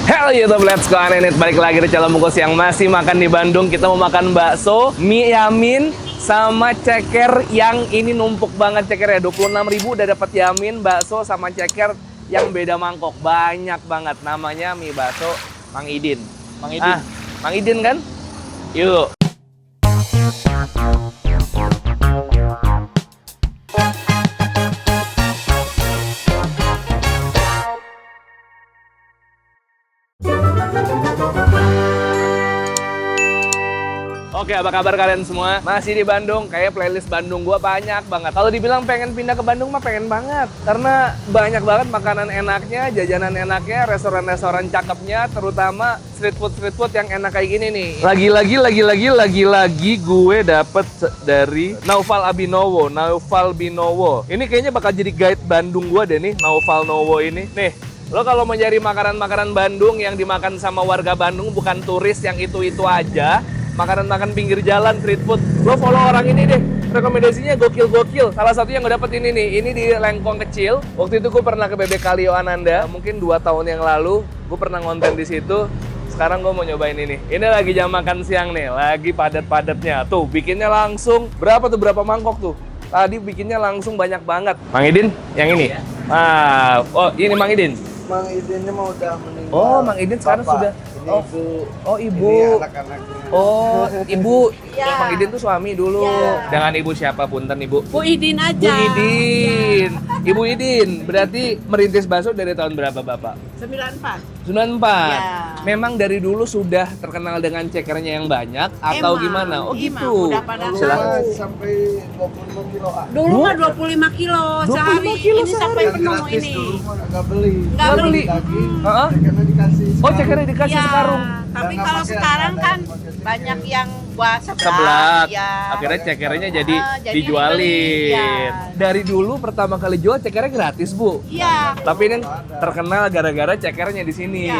Halo YouTube, let's go Anenit. Balik lagi di channel Bungkus yang masih makan di Bandung. Kita mau makan bakso, mie yamin, sama ceker yang ini numpuk banget cekernya. 26.000 udah dapat yamin, bakso, sama ceker yang beda mangkok. Banyak banget. Namanya mie bakso Mang Idin. Mang Idin. Mang Idin kan? Yuk. Oke, apa kabar kalian semua? Masih di Bandung, kayak playlist Bandung gua banyak banget. Kalau dibilang pengen pindah ke Bandung mah pengen banget. Karena banyak banget makanan enaknya, jajanan enaknya, restoran-restoran cakepnya, terutama street food yang enak kayak gini nih. Lagi-lagi gue dapet dari Naufal Abinowo, Naufal Binowo. Ini kayaknya bakal jadi guide Bandung gua deh nih, Naufal Nowo ini. Nih, lo kalau mencari makanan-makanan Bandung yang dimakan sama warga Bandung, bukan turis yang itu-itu aja, makanan-makanan pinggir jalan, street food, lo follow orang ini deh. Rekomendasinya gokil-gokil. Salah satu yang gue dapet ini nih, ini di Lengkong Kecil. Waktu itu gue pernah ke Bebek Kalio Ananda, mungkin 2 tahun yang lalu. Gue pernah ngonten di situ. Sekarang gue mau nyobain ini. Ini lagi jam makan siang nih, lagi padat-padatnya. Tuh, bikinnya langsung, berapa mangkok tuh? Tadi bikinnya langsung banyak banget. Mang Idin, yang ini? Oh ini Mang Idin. Mang Idinnya mau udah meninggal. Oh, Mang Idin sekarang sudah. Ini Oh, ibu. oh ibu. Ini anak-anaknya. Oh, ibu. Ya. Mang Idin tuh suami dulu. Ya. Dengan ibu siapa punten ibu? Bu Idin aja. Bu Idin. Ibu Idin. Berarti merintis bakso dari tahun berapa Bapak? 94. 94. Ya. Memang dari dulu sudah terkenal dengan cekernya yang banyak atau Emang, gimana? Oh emang, gitu. udah pada Dulu Silakan. mah sampai 25 kiloan. Dulu mah 25 kilo 25 sehari. kilo Ini sampai Yang penuh gratis ini. dulu mah nggak beli. Nggak beli. Daging, Heeh. cekernya dikasih. Oh, cekernya dikasih Ya, sekarung. tapi Nggak kalau pakai sekarang ada kan yang pakai ceker. banyak yang buat Seblak. Ya. Akhirnya cekernya jadi jadinya dijualin. dibeli, ya. Dari dulu pertama kali jual cekernya gratis, Bu. Iya. Tapi ini terkenal gara-gara cekernya di sini. Ya.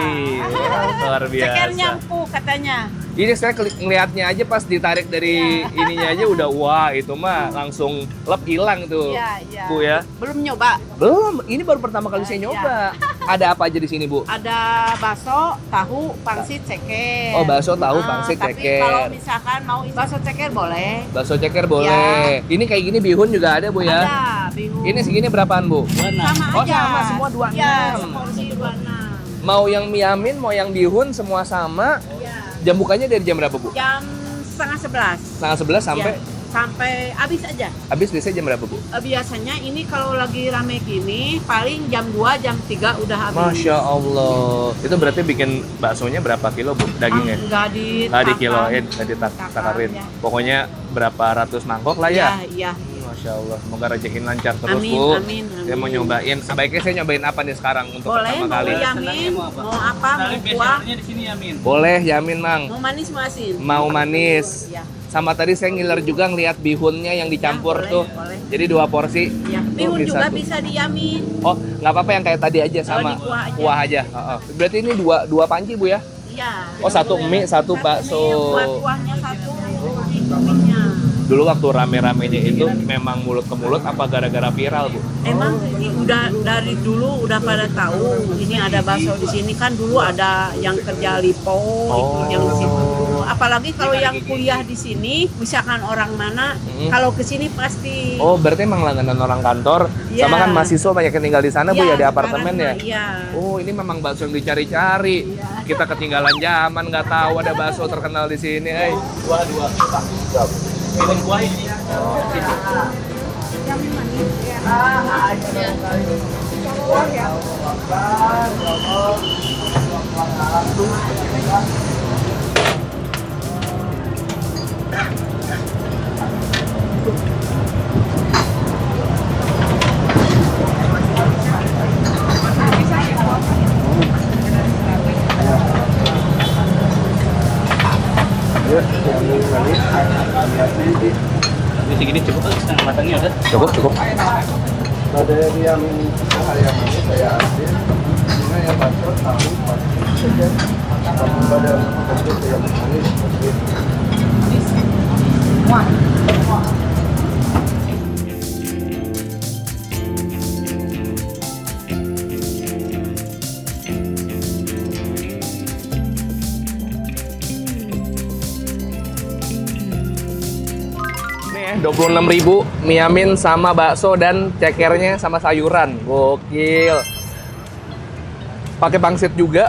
Luar biasa. Cekernya empuk katanya. Ini saya ngelihatnya aja pas ditarik dari ininya aja udah wah itu mah langsung lep hilang tuh. Iya, iya. Bu ya. Belum nyoba. Belum, ini baru pertama kali saya Iya. nyoba. Ada apa aja di sini, Bu? Ada bakso, tahu, pangsit, ceker. Oh, bakso, tahu, Ah, pangsit, tapi ceker. kalau misalkan mau bakso ceker boleh. Bakso ceker boleh. Ini kayak gini bihun juga ada, Bu ya. Ada, bihun. Ini segini berapaan, Bu? Sama Oh, aja. sama, semua 26. Ya, seporsi 26. Mau yang mie yamin, mau yang bihun semua sama. Ya. Jam bukanya dari jam berapa, Bu? Jam setengah 11. Setengah 11 sampai Ya, sampai habis aja. habis biasanya jam berapa, Bu? Biasanya ini kalau lagi rame gini paling jam 2, jam 3 udah habis. Masya Allah. Itu berarti bikin baksonya berapa kilo, Bu? Dagingnya? Enggak di Nggak dikiloin, nggak ditakarin. ya. Pokoknya berapa ratus mangkok lah ya? Iya, iya. Masya Allah, semoga rezekin lancar terus, Amin, Bu. amin, Saya mau amin. nyobain. Sebaiknya saya nyobain apa nih sekarang untuk Boleh, pertama mau kali? yamin, mau apa, mau kuah, di sini Yamin. Boleh, yamin, Mang. mau manis, mau asin. Mau manis. Ya. Sama tadi saya ngiler juga ngeliat bihunnya yang dicampur Ya, boleh, tuh. boleh. Jadi 2 porsi. Ya, Tuh, bihun bisa juga tuh. bisa diyamin. Oh, nggak apa-apa yang kayak tadi aja sama. di kuah aja. Kuah aja. Heeh. Berarti ini dua panci, Bu ya? Iya. Oh, satu mie, satu bakso. mie, buat kuahnya satu, minyak. Dulu waktu rame-ramenya itu memang mulut ke mulut apa gara-gara viral, Bu? Emang ini udah dari dulu udah pada tahu ini ada bakso di sini kan dulu ada yang kerja lipo itu yang di situ. Apalagi kalau yang kuliah di sini, misalkan orang mana, kalau ke sini pasti. Oh, berarti emang langganan orang kantor. Iya. Sama kan mahasiswa banyak yang tinggal di sana, Bu, ya di apartemen ya? Iya. Oh, ini memang bakso yang dicari-cari. Kita ketinggalan zaman, nggak tahu ada bakso terkenal di sini. Dua. Pilih kuah ini. Ya, yang manis. Ini segini cukup kan setengah matangnya udah. Cukup. Ada yang ayam manis, saya asin. Ini yang bakso, tahu, pangsit, ceker. Kalau pada kecil yang manis, seperti itu. 26.000, mie Yamin sama bakso dan cekernya sama sayuran. Gokil. Pakai pangsit juga.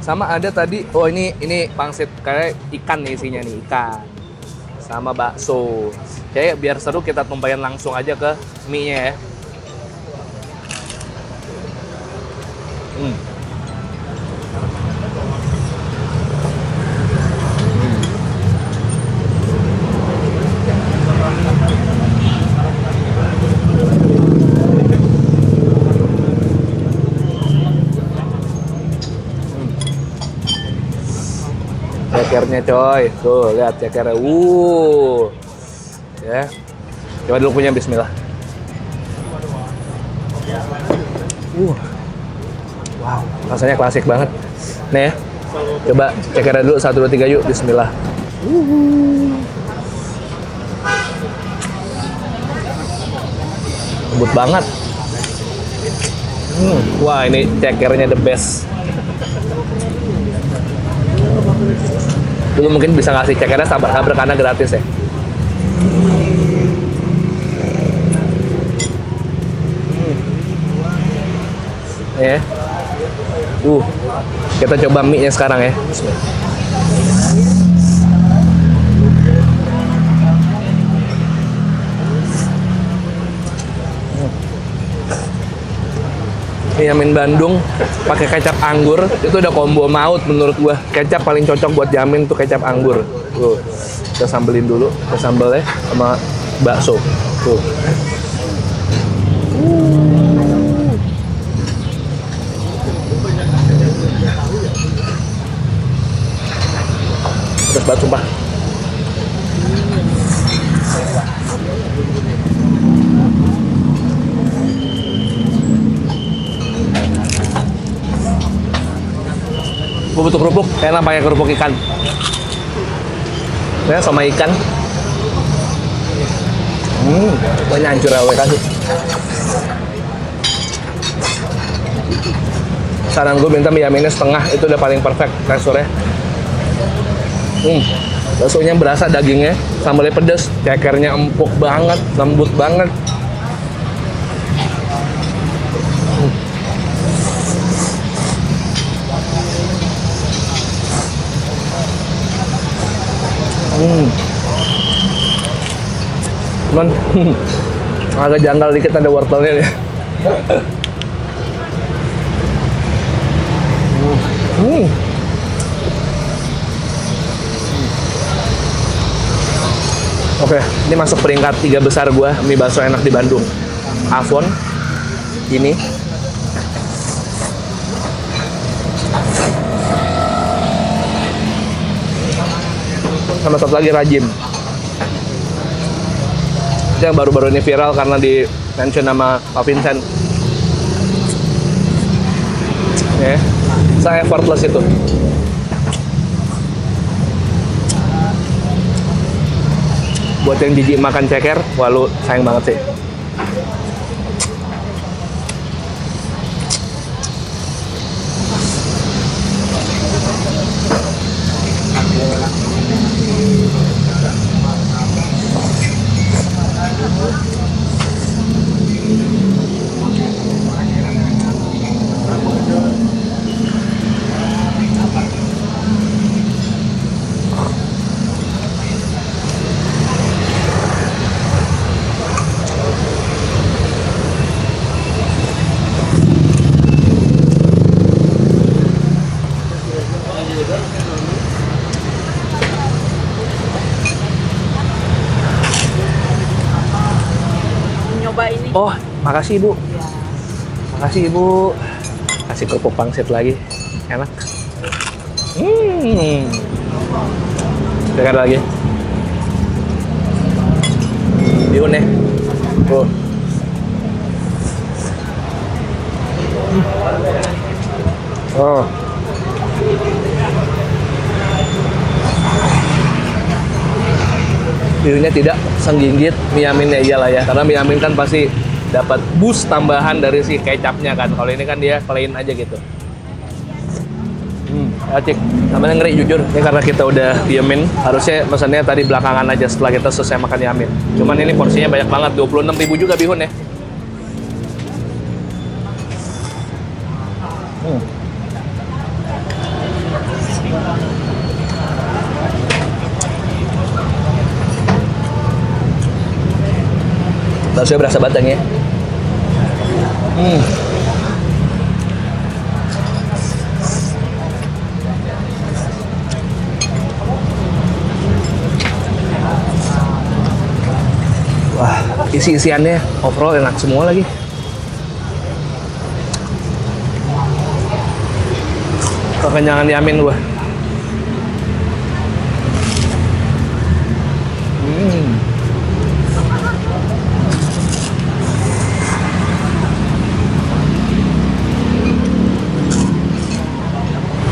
Sama ada tadi, oh ini pangsit kayak ikan nih isinya nih, ikan. Sama bakso. Kayak biar seru kita tumpahin langsung aja ke mie-nya ya. Cekernya coy, tuh lihat cekernya, ya, coba dulu punya Bismillah. Wow, rasanya klasik banget. Nih ya, coba cekernya dulu 1, 2, 3 yuk, Bismillah. Lembut banget. Wah ini cekernya the best. Dulu mungkin bisa ngasih cekernya sabar-sabar karena gratis ya. Ya. Kita coba mie-nya sekarang ya. Mie Yamin Bandung pakai kecap anggur itu udah combo maut menurut gua. Kecap paling cocok buat Yamin tuh kecap anggur. Tuh. Kita sambelin dulu, kita sambelnya sama bakso. Tuh. Pedas banget sumpah. Gue butuh kerupuk, enak pakai kerupuk ikan. Ya sama ikan. Banyak hancur ya, kasih. Saran gue minta mie Yaminnya setengah, itu udah paling perfect teksturnya. Baksonya berasa dagingnya, sambalnya pedas, cekernya empuk banget, lembut banget. Cuman agak janggal dikit ada wortelnya nih. Oke, ini masuk peringkat 3 besar gua mie bakso enak di Bandung. Avon ini. Sama satu lagi Rajim. Itu yang baru-baru ini viral karena di mention nama Pak Vincent. Ya, saya effortless itu. Buat yang jijik makan ceker, wah lu sayang banget sih. Nyoba ini. Oh, makasih Ibu. Makasih Ibu. Kasih kerupuk pangsit lagi. Enak. Dekat lagi. Diun ya. Tuh. Oh. Bihunnya tidak senggigit mie Yaminnya iyalah ya, karena mie Yamin kan pasti dapat boost tambahan dari si kecapnya kan. Kalau ini kan dia plain aja gitu. Acik, namanya ngeri jujur. Ini karena kita udah diemin, harusnya pesannya tadi belakangan aja setelah kita selesai makan yamin. Cuman ini porsinya banyak banget, 26.000 juga bihun ya. Baksonya berasa batang ya. Wah, isi-isiannya overall enak semua lagi. Kekenyangan yamin gua.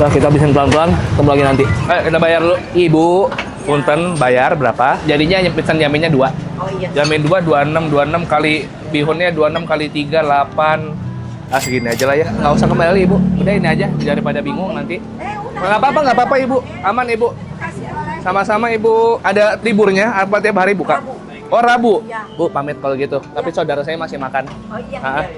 Nah, kita habisin pelan-pelan, ketemu lagi nanti. Ayo kita bayar dulu. Ibu, punten bayar berapa? Jadinya pesan yaminnya 2. Oh iya. Yamin 2, 26 kali bihunnya 26 kali 3, 8. Ah segini aja lah ya, nggak usah kembali Ibu. Udah ini aja, daripada bingung nanti. Nggak apa-apa Ibu. Aman Ibu. Sama-sama Ibu. Ada liburnya, apa tiap hari buka? Oh Rabu. Bu pamit kalau gitu. Tapi saudara saya masih makan. Oh iya. Ah.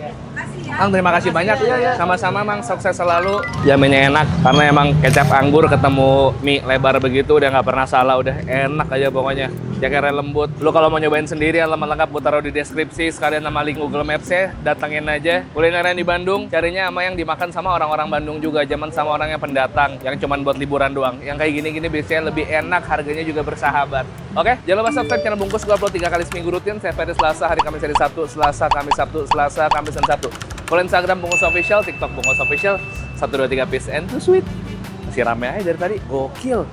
Mang terima kasih banyak. Sama-sama Mang, sukses selalu. Jaminnya enak karena emang kecap anggur ketemu mie lebar begitu udah nggak pernah salah, udah enak aja pokoknya. Jakarnya lembut. Lu kalau mau nyobain sendiri alamat lengkap gue taruh di deskripsi, sekalian nama link Google Maps-nya, datengin aja. Kulineran di Bandung, carinya sama yang dimakan sama orang-orang Bandung juga, jangan sama orang yang pendatang, yang cuman buat liburan doang. Yang kayak gini-gini biasanya lebih enak, harganya juga bersahabat. Oke, jangan lupa subscribe channel Bungkus, gue upload 3 kali seminggu rutin, setiap hari Selasa, hari Kamis hari Sabtu, Selasa, Kamis, Sabtu, Selasa, Kamis, dan Sabtu. Follow Instagram Bungkus Official, TikTok Bungkus Official, 1, 2, 3 peace and too sweet. Masih rame aja dari tadi, gokil.